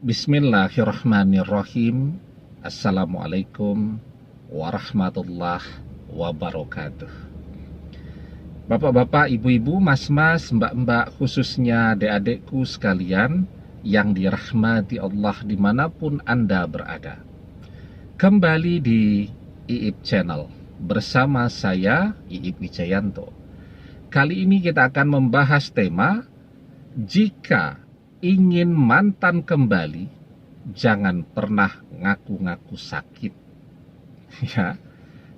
Bismillahirrahmanirrahim. Assalamualaikum warahmatullahi wabarakatuh. Bapak-bapak, ibu-ibu, mas-mas, mbak-mbak, khususnya adik-adikku sekalian yang dirahmati Allah dimanapun Anda berada. Kembali di IIP Channel bersama saya, IIP Wijayanto. Kali ini kita akan membahas tema, jika ingin mantan kembali, jangan pernah ngaku-ngaku sakit. Ya,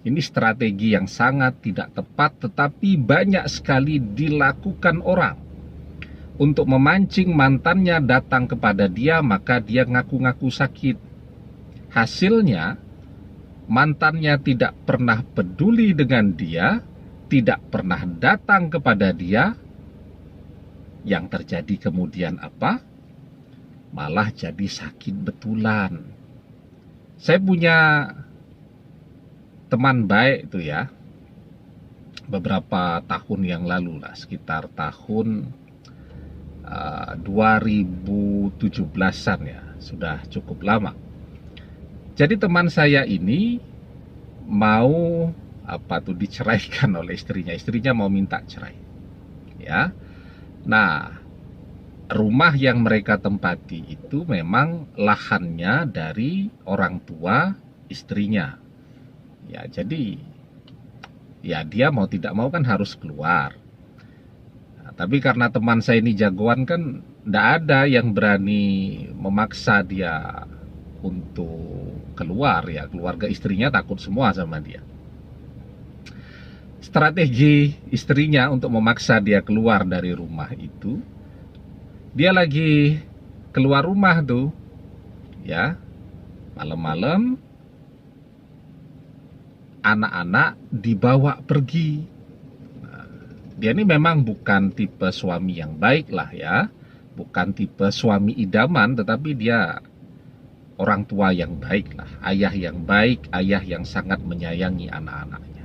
ini strategi yang sangat tidak tepat, tetapi banyak sekali dilakukan orang untuk memancing mantannya datang kepada dia, maka dia ngaku-ngaku sakit. Hasilnya, mantannya tidak pernah peduli dengan dia, tidak pernah datang kepada dia. Yang terjadi kemudian apa? Malah jadi sakit betulan. Saya punya teman baik itu ya, beberapa tahun yang lalu lah, sekitar tahun 2017-an ya, sudah cukup lama. Jadi teman saya ini mau diceraikan oleh istrinya mau minta cerai. Ya. Nah, rumah yang mereka tempati itu memang lahannya dari orang tua istrinya. Ya, jadi ya dia mau tidak mau kan harus keluar. Nah, tapi karena teman saya ini jagoan kan, tidak ada yang berani memaksa dia untuk keluar ya. Keluarga istrinya takut semua sama dia. Strategi istrinya untuk memaksa dia keluar dari rumah itu, dia lagi keluar rumah tuh ya, malam-malam anak-anak dibawa pergi. Nah, dia ini memang bukan tipe suami yang baik lah ya, bukan tipe suami idaman, tetapi dia orang tua yang baik lah, ayah yang baik, ayah yang sangat menyayangi anak-anaknya.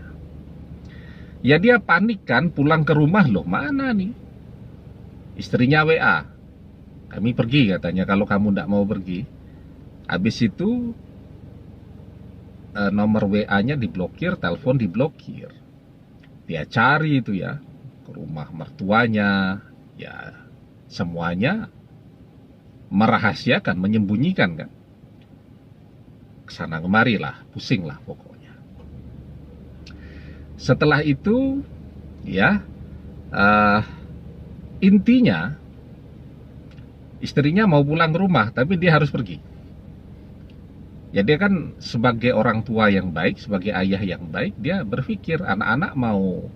Ya dia panik kan, pulang ke rumah, loh mana nih istrinya WA, kami pergi katanya, kalau kamu tidak mau pergi. Habis itu nomor WA-nya diblokir, telepon diblokir. Dia cari itu ya, ke rumah mertuanya, ya semuanya merahasiakan, menyembunyikan kan. Kesana kemari lah, pusing lah pokoknya. Setelah itu ya, intinya istrinya mau pulang ke rumah, tapi dia harus pergi. Ya dia kan sebagai orang tua yang baik, sebagai ayah yang baik, dia berpikir anak-anak mau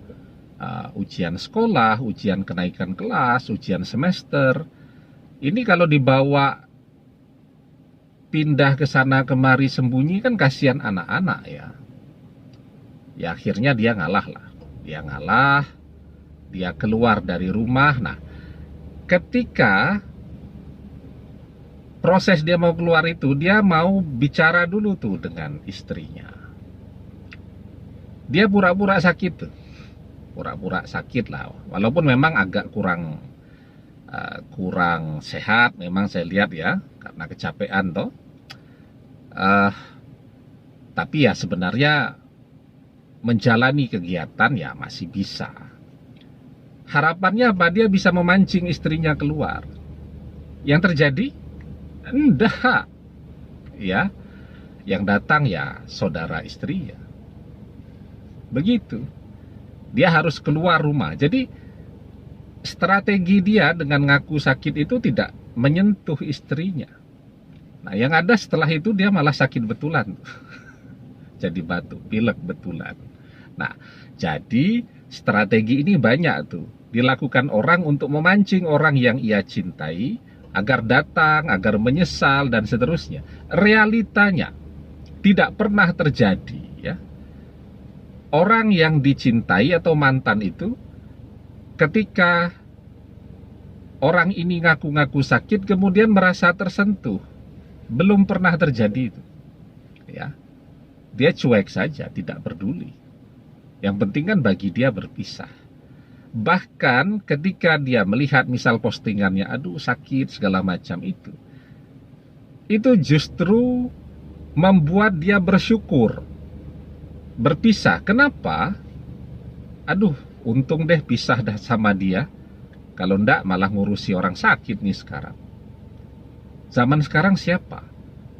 ujian sekolah, ujian kenaikan kelas, ujian semester. Ini kalau dibawa pindah ke sana kemari sembunyi kan kasihan anak-anak ya. Ya akhirnya dia ngalah lah. Dia keluar dari rumah. Nah, ketika proses dia mau keluar itu, dia mau bicara dulu tuh dengan istrinya. Dia pura-pura sakit tuh. Pura-pura sakit lah. Walaupun memang agak kurang sehat, memang saya lihat ya, karena kecapean toh. Tapi ya sebenarnya menjalani kegiatan ya masih bisa. Harapannya apa? Dia bisa memancing istrinya keluar. Yang terjadi? Enggak. Ya, yang datang ya saudara istri ya. Begitu. Dia harus keluar rumah. Jadi strategi dia dengan ngaku sakit itu tidak menyentuh istrinya. Nah, yang ada setelah itu dia malah sakit betulan. Jadi batuk, pilek betulan. Nah, jadi strategi ini banyak tuh dilakukan orang untuk memancing orang yang ia cintai agar datang, agar menyesal dan seterusnya. Realitanya tidak pernah terjadi ya. Orang yang dicintai atau mantan itu, ketika orang ini ngaku-ngaku sakit kemudian merasa tersentuh, belum pernah terjadi itu. Ya. Dia cuek saja, tidak peduli. Yang penting kan bagi dia berpisah. Bahkan ketika dia melihat misal postingannya, aduh sakit segala macam itu, itu justru membuat dia bersyukur, berpisah. Kenapa? Aduh, untung deh pisah dah sama dia. Kalau ndak malah ngurusi orang sakit nih sekarang. Zaman sekarang siapa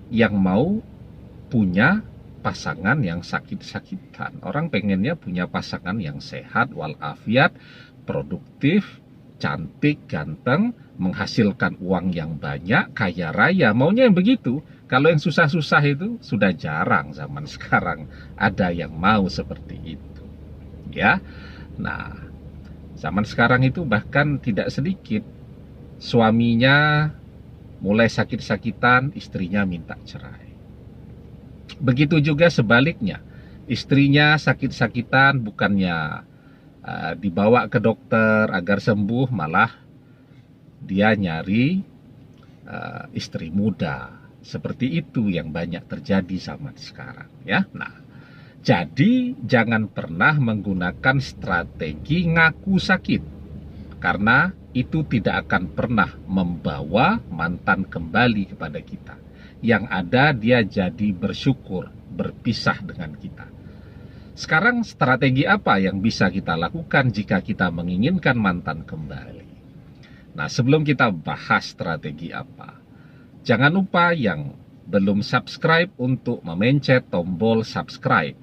yang mau punya pasangan yang sakit-sakitan? Orang pengennya punya pasangan yang sehat, walafiat, produktif, cantik, ganteng, menghasilkan uang yang banyak, kaya raya. Maunya yang begitu. Kalau yang susah-susah itu sudah jarang zaman sekarang ada yang mau seperti itu. Ya. Nah, zaman sekarang itu bahkan tidak sedikit suaminya mulai sakit-sakitan, istrinya minta cerai. Begitu juga sebaliknya, istrinya sakit-sakitan, bukannya dibawa ke dokter agar sembuh, malah dia nyari istri muda. Seperti itu yang banyak terjadi zaman sekarang, ya. Nah, jadi jangan pernah menggunakan strategi ngaku sakit, karena itu tidak akan pernah membawa mantan kembali kepada kita. Yang ada dia jadi bersyukur berpisah dengan kita. Sekarang strategi apa yang bisa kita lakukan jika kita menginginkan mantan kembali? Nah, sebelum kita bahas strategi apa, jangan lupa yang belum subscribe untuk memencet tombol subscribe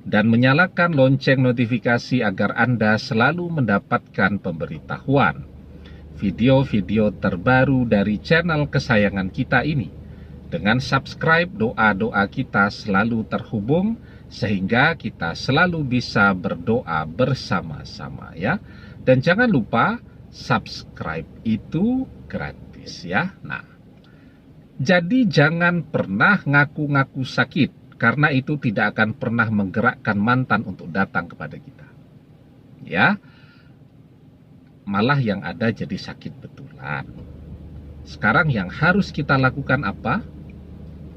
dan menyalakan lonceng notifikasi agar Anda selalu mendapatkan pemberitahuan video-video terbaru dari channel kesayangan kita ini. Dengan subscribe, doa-doa kita selalu terhubung sehingga kita selalu bisa berdoa bersama-sama, ya. Dan jangan lupa subscribe itu gratis, ya. Nah, jadi jangan pernah ngaku-ngaku sakit, karena itu tidak akan pernah menggerakkan mantan untuk datang kepada kita. Ya, malah yang ada jadi sakit betulan. Sekarang yang harus kita lakukan apa?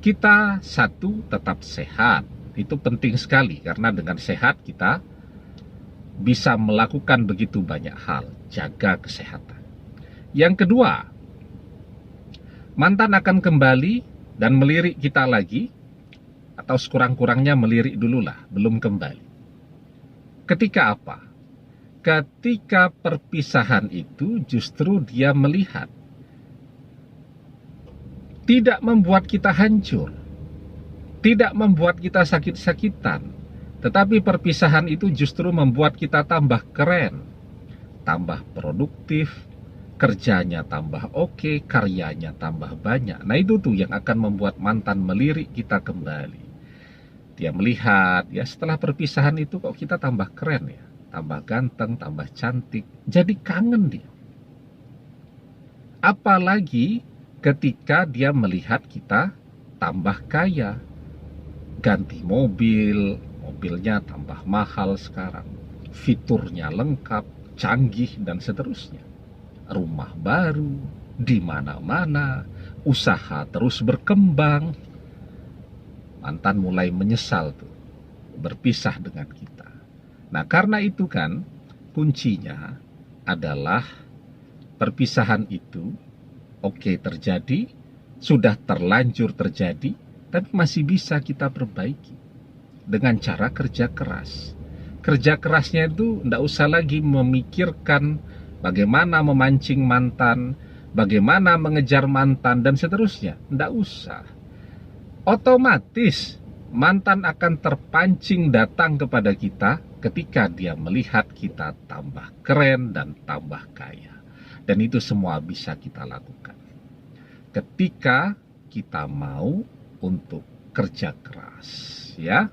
Kita satu, tetap sehat. Itu penting sekali, karena dengan sehat kita bisa melakukan begitu banyak hal. Jaga kesehatan. Yang kedua, mantan akan kembali dan melirik kita lagi, atau sekurang-kurangnya melirik dululah, belum kembali. Ketika apa? Ketika perpisahan itu justru dia melihat, tidak membuat kita hancur, tidak membuat kita sakit-sakitan, tetapi perpisahan itu justru membuat kita tambah keren, tambah produktif, kerjanya tambah oke, karyanya tambah banyak. Nah, itu tuh yang akan membuat mantan melirik kita kembali. Dia melihat, ya, setelah perpisahan itu kok kita tambah keren, ya, tambah ganteng, tambah cantik, jadi kangen dia. Apalagi ketika dia melihat kita tambah kaya, ganti mobil, mobilnya tambah mahal sekarang, fiturnya lengkap, canggih, dan seterusnya. Rumah baru, di mana-mana, usaha terus berkembang. Mantan mulai menyesal tuh, berpisah dengan kita. Nah, karena itu kan, kuncinya adalah perpisahan itu, oke, terjadi, sudah terlanjur terjadi, tapi masih bisa kita perbaiki dengan cara kerja keras. Kerja kerasnya itu tidak usah lagi memikirkan bagaimana memancing mantan, bagaimana mengejar mantan, dan seterusnya. Tidak usah. Otomatis mantan akan terpancing datang kepada kita ketika dia melihat kita tambah keren dan tambah kaya. Dan itu semua bisa kita lakukan ketika kita mau untuk kerja keras, ya.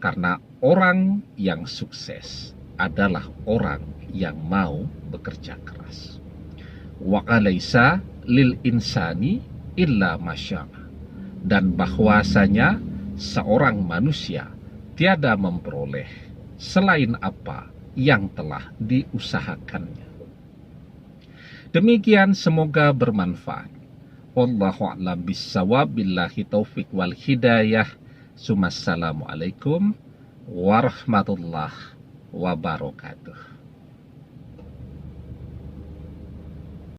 Karena orang yang sukses adalah orang yang mau bekerja keras. Wa alaysa lil insani illa masya'. Dan bahwasanya seorang manusia tiada memperoleh selain apa yang telah diusahakannya. Demikian, semoga bermanfaat. Wallahu a'lam bissawab, billahi taufik wal hidayah. Assalamualaikum warahmatullahi wabarakatuh.